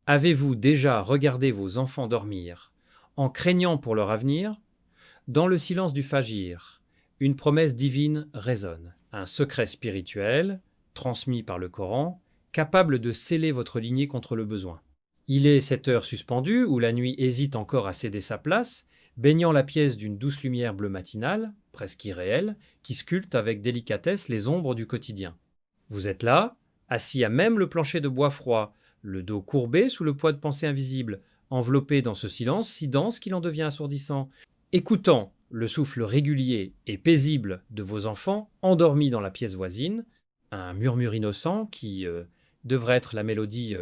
Avez-vous déjà regardé vos enfants dormir, en craignant pour leur avenir? Dans le silence du Fajr, une promesse divine résonne, un secret spirituel, transmis par le Coran, capable de sceller votre lignée contre le besoin. Il est cette heure suspendue où la nuit hésite encore à céder sa place, baignant la pièce d'une douce lumière bleue matinale, presque irréelle, qui sculpte avec délicatesse les ombres du quotidien. Vous êtes là, assis à même le plancher de bois froid, le dos courbé sous le poids de pensées invisibles, enveloppé dans ce silence si dense qu'il en devient assourdissant, écoutant le souffle régulier et paisible de vos enfants endormis dans la pièce voisine, un murmure innocent qui devrait être la mélodie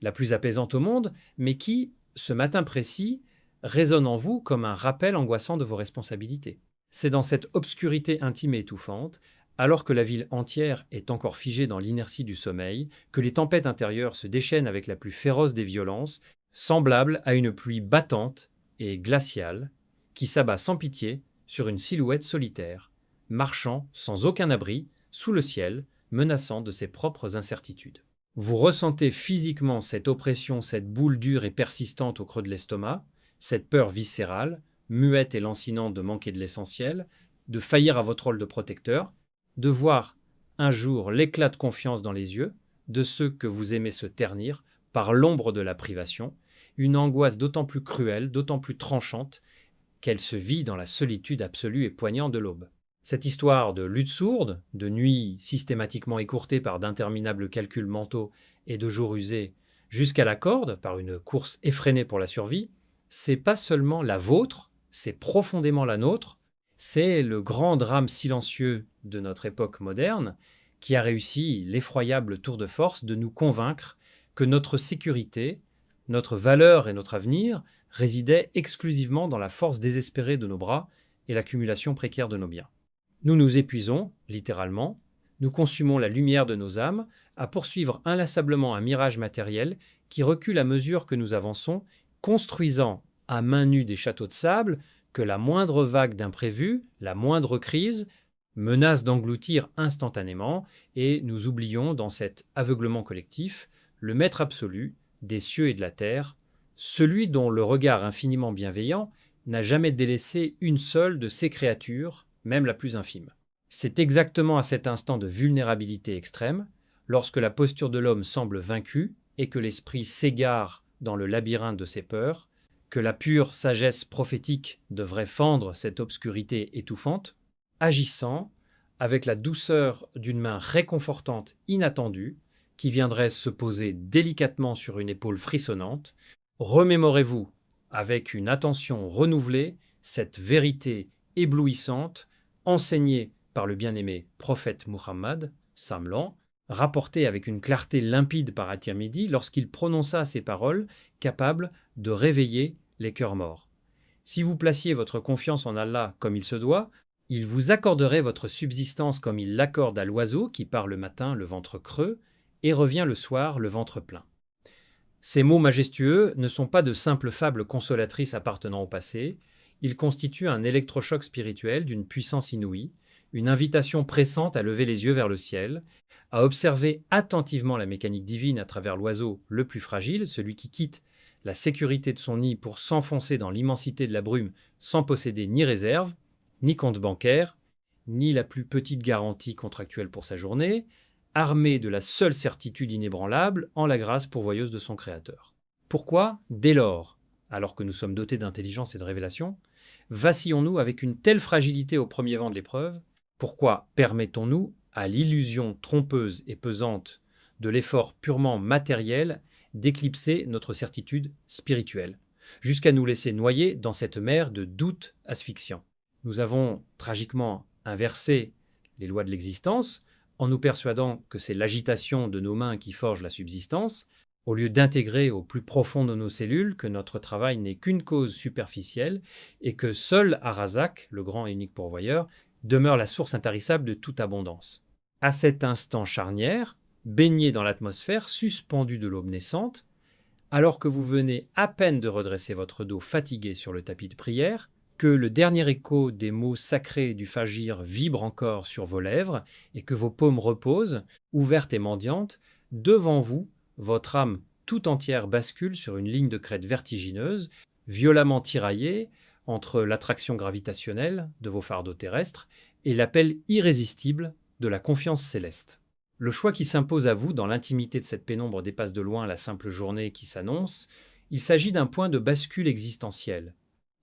la plus apaisante au monde, mais qui, ce matin précis, résonne en vous comme un rappel angoissant de vos responsabilités. C'est dans cette obscurité intime et étouffante, alors que la ville entière est encore figée dans l'inertie du sommeil, que les tempêtes intérieures se déchaînent avec la plus féroce des violences, semblables à une pluie battante et glaciale qui s'abat sans pitié sur une silhouette solitaire, marchant sans aucun abri, sous le ciel, menaçant de ses propres incertitudes. Vous ressentez physiquement cette oppression, cette boule dure et persistante au creux de l'estomac, cette peur viscérale, muette et lancinante de manquer de l'essentiel, de faillir à votre rôle de protecteur, de voir un jour l'éclat de confiance dans les yeux de ceux que vous aimez se ternir par l'ombre de la privation, une angoisse d'autant plus cruelle, d'autant plus tranchante, qu'elle se vit dans la solitude absolue et poignante de l'aube. Cette histoire de lutte sourde, de nuits systématiquement écourtées par d'interminables calculs mentaux et de jours usés jusqu'à la corde par une course effrénée pour la survie, c'est pas seulement la vôtre, c'est profondément la nôtre, c'est le grand drame silencieux de notre époque moderne qui a réussi l'effroyable tour de force de nous convaincre que notre sécurité, notre valeur et notre avenir résidaient exclusivement dans la force désespérée de nos bras et l'accumulation précaire de nos biens. Nous nous épuisons, littéralement, nous consumons la lumière de nos âmes à poursuivre inlassablement un mirage matériel qui recule à mesure que nous avançons, construisant à main nue des châteaux de sable que la moindre vague d'imprévu, la moindre crise, menace d'engloutir instantanément, et nous oublions dans cet aveuglement collectif le maître absolu des cieux et de la terre, celui dont le regard infiniment bienveillant n'a jamais délaissé une seule de ses créatures, même la plus infime. C'est exactement à cet instant de vulnérabilité extrême, lorsque la posture de l'homme semble vaincue et que l'esprit s'égare dans le labyrinthe de ses peurs, que la pure sagesse prophétique devrait fendre cette obscurité étouffante, agissant avec la douceur d'une main réconfortante inattendue qui viendrait se poser délicatement sur une épaule frissonnante. Remémorez-vous avec une attention renouvelée cette vérité éblouissante enseignée par le bien-aimé prophète Muhammad, Samlan, rapportée avec une clarté limpide par At-Tirmidhi lorsqu'il prononça ces paroles capables de réveiller les cœurs morts. Si vous placiez votre confiance en Allah comme il se doit, il vous accorderait votre subsistance comme il l'accorde à l'oiseau qui part le matin le ventre creux et revient le soir le ventre plein. Ces mots majestueux ne sont pas de simples fables consolatrices appartenant au passé, ils constituent un électrochoc spirituel d'une puissance inouïe, une invitation pressante à lever les yeux vers le ciel, à observer attentivement la mécanique divine à travers l'oiseau le plus fragile, celui qui quitte la sécurité de son nid pour s'enfoncer dans l'immensité de la brume sans posséder ni réserve, ni compte bancaire, ni la plus petite garantie contractuelle pour sa journée, armé de la seule certitude inébranlable en la grâce pourvoyeuse de son Créateur. Pourquoi, dès lors, alors que nous sommes dotés d'intelligence et de révélation, vacillons-nous avec une telle fragilité au premier vent de l'épreuve? Pourquoi permettons-nous à l'illusion trompeuse et pesante de l'effort purement matériel d'éclipser notre certitude spirituelle, jusqu'à nous laisser noyer dans cette mer de doutes asphyxiants? Nous avons tragiquement inversé les lois de l'existence en nous persuadant que c'est l'agitation de nos mains qui forge la subsistance, au lieu d'intégrer au plus profond de nos cellules que notre travail n'est qu'une cause superficielle et que seul Ar-Razak, le grand et unique pourvoyeur, demeure la source intarissable de toute abondance. À cet instant charnière, baigné dans l'atmosphère, suspendu de l'aube naissante, alors que vous venez à peine de redresser votre dos fatigué sur le tapis de prière, que le dernier écho des mots sacrés du Fajr vibre encore sur vos lèvres et que vos paumes reposent, ouvertes et mendiantes, devant vous, votre âme tout entière bascule sur une ligne de crête vertigineuse, violemment tiraillée entre l'attraction gravitationnelle de vos fardeaux terrestres et l'appel irrésistible de la confiance céleste. Le choix qui s'impose à vous dans l'intimité de cette pénombre dépasse de loin la simple journée qui s'annonce. Il s'agit d'un point de bascule existentiel.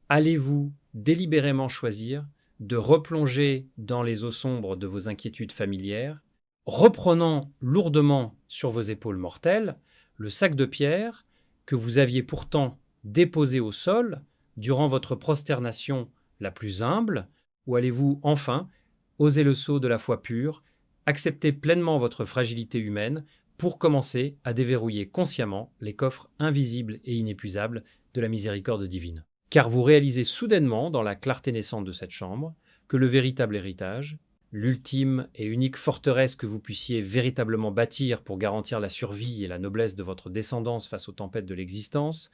Allez-vous délibérément choisir de replonger dans les eaux sombres de vos inquiétudes familières, reprenant lourdement sur vos épaules mortelles le sac de pierre que vous aviez pourtant déposé au sol durant votre prosternation la plus humble, ou allez-vous enfin oser le saut de la foi pure, accepter pleinement votre fragilité humaine pour commencer à déverrouiller consciemment les coffres invisibles et inépuisables de la miséricorde divine? Car vous réalisez soudainement, dans la clarté naissante de cette chambre, que le véritable héritage, l'ultime et unique forteresse que vous puissiez véritablement bâtir pour garantir la survie et la noblesse de votre descendance face aux tempêtes de l'existence,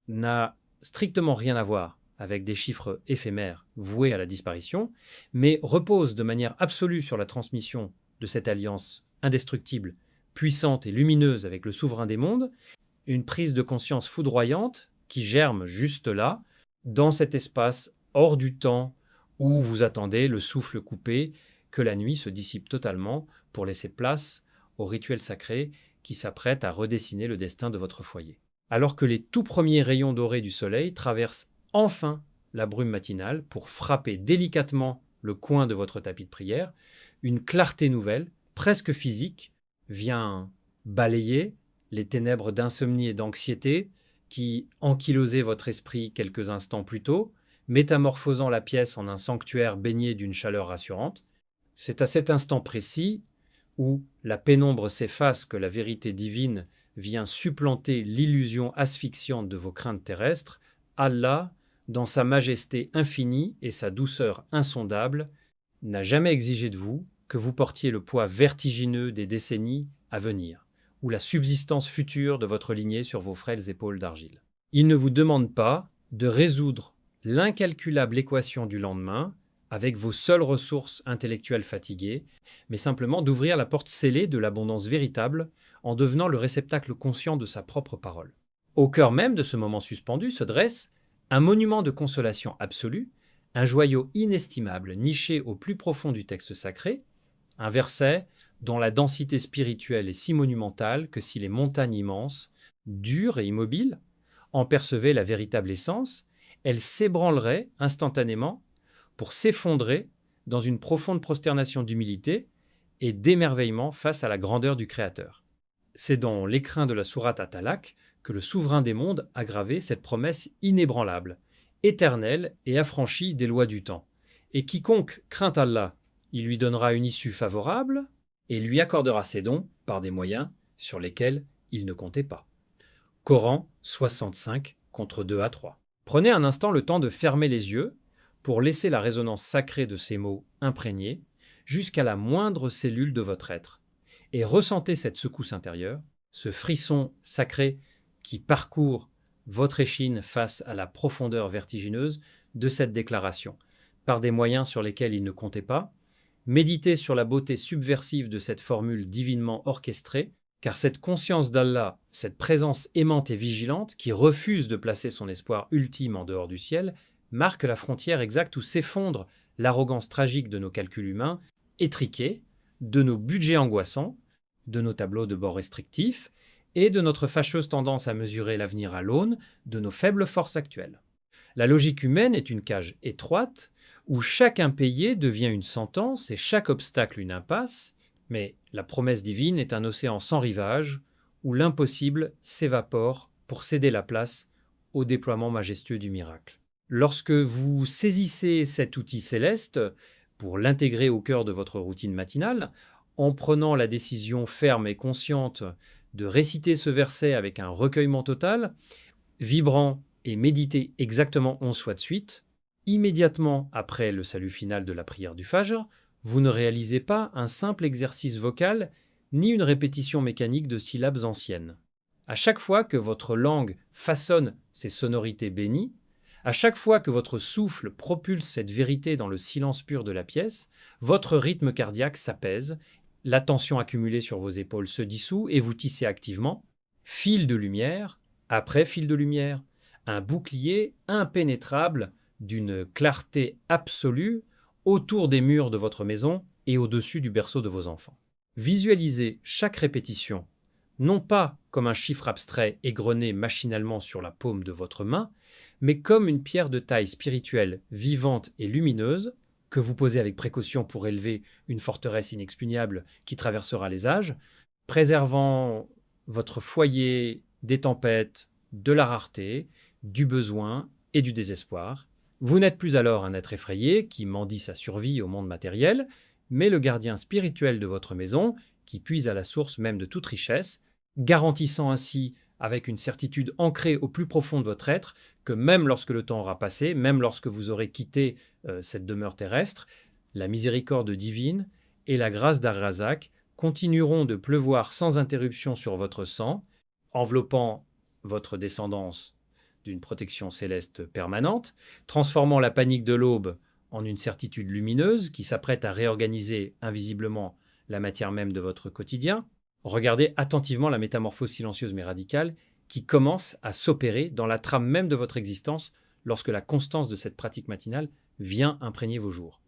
n'a strictement rien à voir avec des chiffres éphémères voués à la disparition, mais repose de manière absolue sur la transmission de cette alliance indestructible, puissante et lumineuse avec le souverain des mondes, une prise de conscience foudroyante qui germe juste là, dans cet espace hors du temps où vous attendez le souffle coupé, que la nuit se dissipe totalement pour laisser place au rituel sacré qui s'apprête à redessiner le destin de votre foyer. Alors que les tout premiers rayons dorés du soleil traversent enfin la brume matinale pour frapper délicatement le coin de votre tapis de prière, une clarté nouvelle, presque physique, vient balayer les ténèbres d'insomnie et d'anxiété qui ankylosaient votre esprit quelques instants plus tôt, métamorphosant la pièce en un sanctuaire baigné d'une chaleur rassurante. C'est à cet instant précis où la pénombre s'efface que la vérité divine vient supplanter l'illusion asphyxiante de vos craintes terrestres. Allah, dans sa majesté infinie et sa douceur insondable, n'a jamais exigé de vous que vous portiez le poids vertigineux des décennies à venir, ou la subsistance future de votre lignée sur vos frêles épaules d'argile. Il ne vous demande pas de résoudre l'incalculable équation du lendemain avec vos seules ressources intellectuelles fatiguées, mais simplement d'ouvrir la porte scellée de l'abondance véritable en devenant le réceptacle conscient de sa propre parole. Au cœur même de ce moment suspendu se dresse un monument de consolation absolue, un joyau inestimable niché au plus profond du texte sacré, un verset dont la densité spirituelle est si monumentale que si les montagnes immenses, dures et immobiles, en percevaient la véritable essence, elles s'ébranleraient instantanément pour s'effondrer dans une profonde prosternation d'humilité et d'émerveillement face à la grandeur du Créateur. C'est dans l'écrin de la sourate At-Talaq que le souverain des mondes a gravé cette promesse inébranlable, éternelle et affranchie des lois du temps. Et quiconque craint Allah, il lui donnera une issue favorable et lui accordera ses dons par des moyens sur lesquels il ne comptait pas. Coran 65 contre 2 à 3. Prenez un instant le temps de fermer les yeux pour laisser la résonance sacrée de ces mots imprégner jusqu'à la moindre cellule de votre être et ressentez cette secousse intérieure, ce frisson sacré qui parcourt votre échine face à la profondeur vertigineuse de cette déclaration, par des moyens sur lesquels il ne comptait pas. Méditez sur la beauté subversive de cette formule divinement orchestrée, car cette conscience d'Allah, cette présence aimante et vigilante qui refuse de placer son espoir ultime en dehors du ciel, marque la frontière exacte où s'effondre l'arrogance tragique de nos calculs humains, étriqués, de nos budgets angoissants, de nos tableaux de bord restrictifs et de notre fâcheuse tendance à mesurer l'avenir à l'aune de nos faibles forces actuelles. La logique humaine est une cage étroite où chaque impayé devient une sentence et chaque obstacle une impasse, mais la promesse divine est un océan sans rivage où l'impossible s'évapore pour céder la place au déploiement majestueux du miracle. Lorsque vous saisissez cet outil céleste pour l'intégrer au cœur de votre routine matinale, en prenant la décision ferme et consciente de réciter ce verset avec un recueillement total, vibrant et médité exactement 11 fois de suite, immédiatement après le salut final de la prière du Fajr, vous ne réalisez pas un simple exercice vocal ni une répétition mécanique de syllabes anciennes. À chaque fois que votre langue façonne ces sonorités bénies, à chaque fois que votre souffle propulse cette vérité dans le silence pur de la pièce, votre rythme cardiaque s'apaise, la tension accumulée sur vos épaules se dissout et vous tissez activement, fil de lumière après fil de lumière, un bouclier impénétrable d'une clarté absolue autour des murs de votre maison et au-dessus du berceau de vos enfants. Visualisez chaque répétition, non pas comme un chiffre abstrait égrené machinalement sur la paume de votre main, mais comme une pierre de taille spirituelle vivante et lumineuse que vous posez avec précaution pour élever une forteresse inexpugnable qui traversera les âges, préservant votre foyer des tempêtes, de la rareté, du besoin et du désespoir. Vous n'êtes plus alors un être effrayé qui mendie sa survie au monde matériel, mais le gardien spirituel de votre maison qui puise à la source même de toute richesse, garantissant ainsi, avec une certitude ancrée au plus profond de votre être, que même lorsque le temps aura passé, même lorsque vous aurez quitté cette demeure terrestre, la miséricorde divine et la grâce d'Ar-Razak continueront de pleuvoir sans interruption sur votre sang, enveloppant votre descendance d'une protection céleste permanente, transformant la panique de l'aube en une certitude lumineuse qui s'apprête à réorganiser invisiblement la matière même de votre quotidien. Regardez attentivement la métamorphose silencieuse mais radicale qui commence à s'opérer dans la trame même de votre existence lorsque la constance de cette pratique matinale vient imprégner vos jours.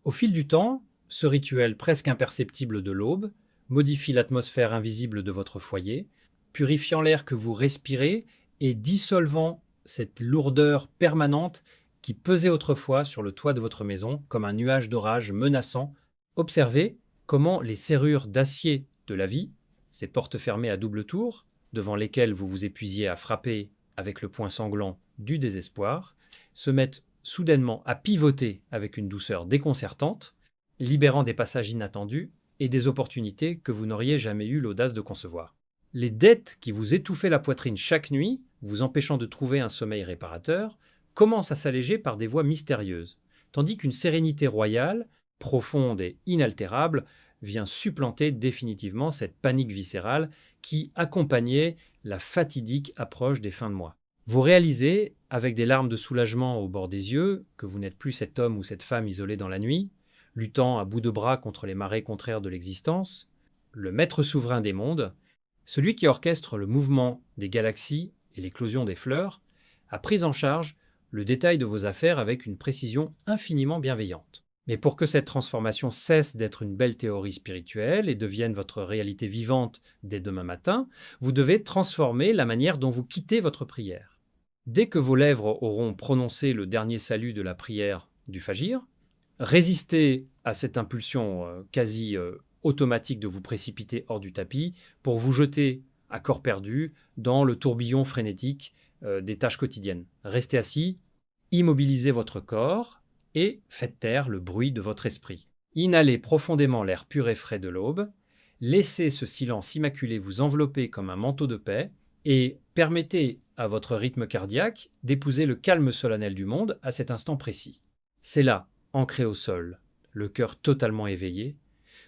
Au fil du temps, ce rituel presque imperceptible de l'aube modifie l'atmosphère invisible de votre foyer, purifiant l'air que vous respirez et dissolvant cette lourdeur permanente qui pesait autrefois sur le toit de votre maison comme un nuage d'orage menaçant. Observez comment les serrures d'acier de la vie, ces portes fermées à double tour, devant lesquelles vous vous épuisiez à frapper avec le poing sanglant du désespoir, se mettent soudainement à pivoter avec une douceur déconcertante, libérant des passages inattendus et des opportunités que vous n'auriez jamais eu l'audace de concevoir. Les dettes qui vous étouffaient la poitrine chaque nuit, vous empêchant de trouver un sommeil réparateur, commencent à s'alléger par des voies mystérieuses, tandis qu'une sérénité royale, profonde et inaltérable, vient supplanter définitivement cette panique viscérale qui accompagnait la fatidique approche des fins de mois. Vous réalisez, avec des larmes de soulagement au bord des yeux, que vous n'êtes plus cet homme ou cette femme isolé dans la nuit, luttant à bout de bras contre les marées contraires de l'existence, le maître souverain des mondes, celui qui orchestre le mouvement des galaxies et l'éclosion des fleurs, a pris en charge le détail de vos affaires avec une précision infiniment bienveillante. Mais pour que cette transformation cesse d'être une belle théorie spirituelle et devienne votre réalité vivante dès demain matin, vous devez transformer la manière dont vous quittez votre prière. Dès que vos lèvres auront prononcé le dernier salut de la prière du Fajr, résistez à cette impulsion quasi automatique de vous précipiter hors du tapis pour vous jeter à corps perdu dans le tourbillon frénétique des tâches quotidiennes. Restez assis, immobilisez votre corps et faites taire le bruit de votre esprit. Inhalez profondément l'air pur et frais de l'aube, laissez ce silence immaculé vous envelopper comme un manteau de paix et permettez à votre rythme cardiaque d'épouser le calme solennel du monde à cet instant précis. C'est là, ancré au sol, le cœur totalement éveillé,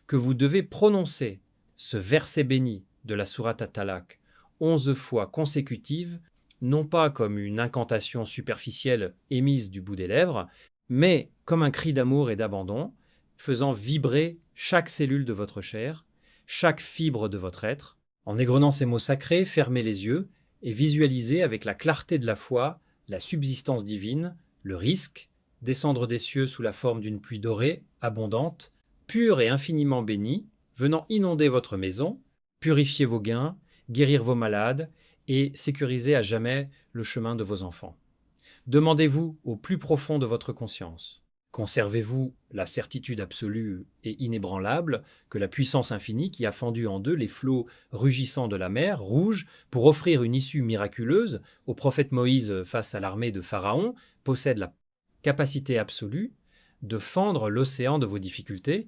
que vous devez prononcer ce verset béni de la sourate At-Talaq 11 fois consécutives, non pas comme une incantation superficielle émise du bout des lèvres, mais comme un cri d'amour et d'abandon, faisant vibrer chaque cellule de votre chair, chaque fibre de votre être. En égrenant ces mots sacrés, fermez les yeux et visualisez avec la clarté de la foi la subsistance divine, le risque, descendre des cieux sous la forme d'une pluie dorée, abondante, pure et infiniment bénie, venant inonder votre maison, purifier vos gains, guérir vos malades et sécuriser à jamais le chemin de vos enfants. Demandez-vous au plus profond de votre conscience. Conservez-vous la certitude absolue et inébranlable que la puissance infinie qui a fendu en deux les flots rugissants de la mer Rouge pour offrir une issue miraculeuse au prophète Moïse face à l'armée de Pharaon possède la capacité absolue de fendre l'océan de vos difficultés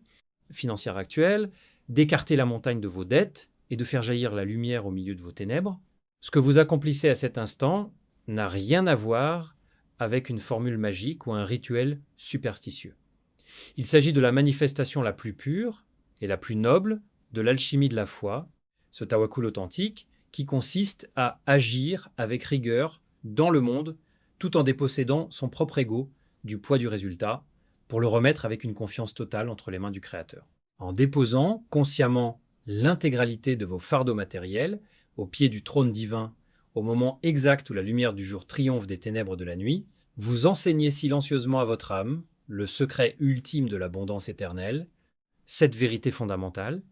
financières actuelles, d'écarter la montagne de vos dettes et de faire jaillir la lumière au milieu de vos ténèbres. Ce que vous accomplissez à cet instant n'a rien à voir avec une formule magique ou un rituel superstitieux. Il s'agit de la manifestation la plus pure et la plus noble de l'alchimie de la foi, ce tawakkul authentique qui consiste à agir avec rigueur dans le monde tout en dépossédant son propre ego du poids du résultat pour le remettre avec une confiance totale entre les mains du Créateur. En déposant consciemment l'intégralité de vos fardeaux matériels, au pied du trône divin, au moment exact où la lumière du jour triomphe des ténèbres de la nuit, vous enseignez silencieusement à votre âme le secret ultime de l'abondance éternelle, cette vérité fondamentale,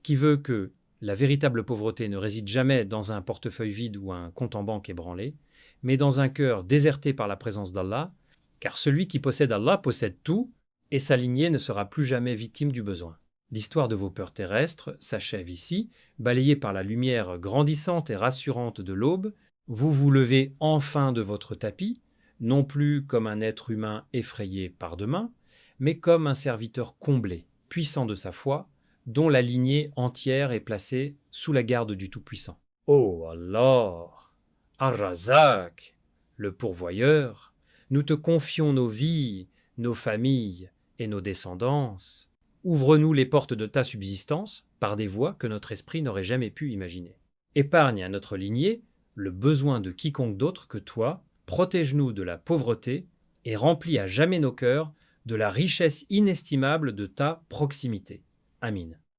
qui veut que la véritable pauvreté ne réside jamais dans un portefeuille vide ou un compte en banque ébranlé, mais dans un cœur déserté par la présence d'Allah, car celui qui possède Allah possède tout, et sa lignée ne sera plus jamais victime du besoin. L'histoire de vos peurs terrestres s'achève ici, balayée par la lumière grandissante et rassurante de l'aube. Vous vous levez enfin de votre tapis, non plus comme un être humain effrayé par demain, mais comme un serviteur comblé, puissant de sa foi, dont la lignée entière est placée sous la garde du Tout-Puissant. Oh Allah, Ar-Razak, le pourvoyeur, nous te confions nos vies, nos familles et nos descendances. Ouvre-nous les portes de ta subsistance par des voies que notre esprit n'aurait jamais pu imaginer. Épargne à notre lignée le besoin de quiconque d'autre que toi, protège-nous de la pauvreté et remplis à jamais nos cœurs de la richesse inestimable de ta proximité. Amin.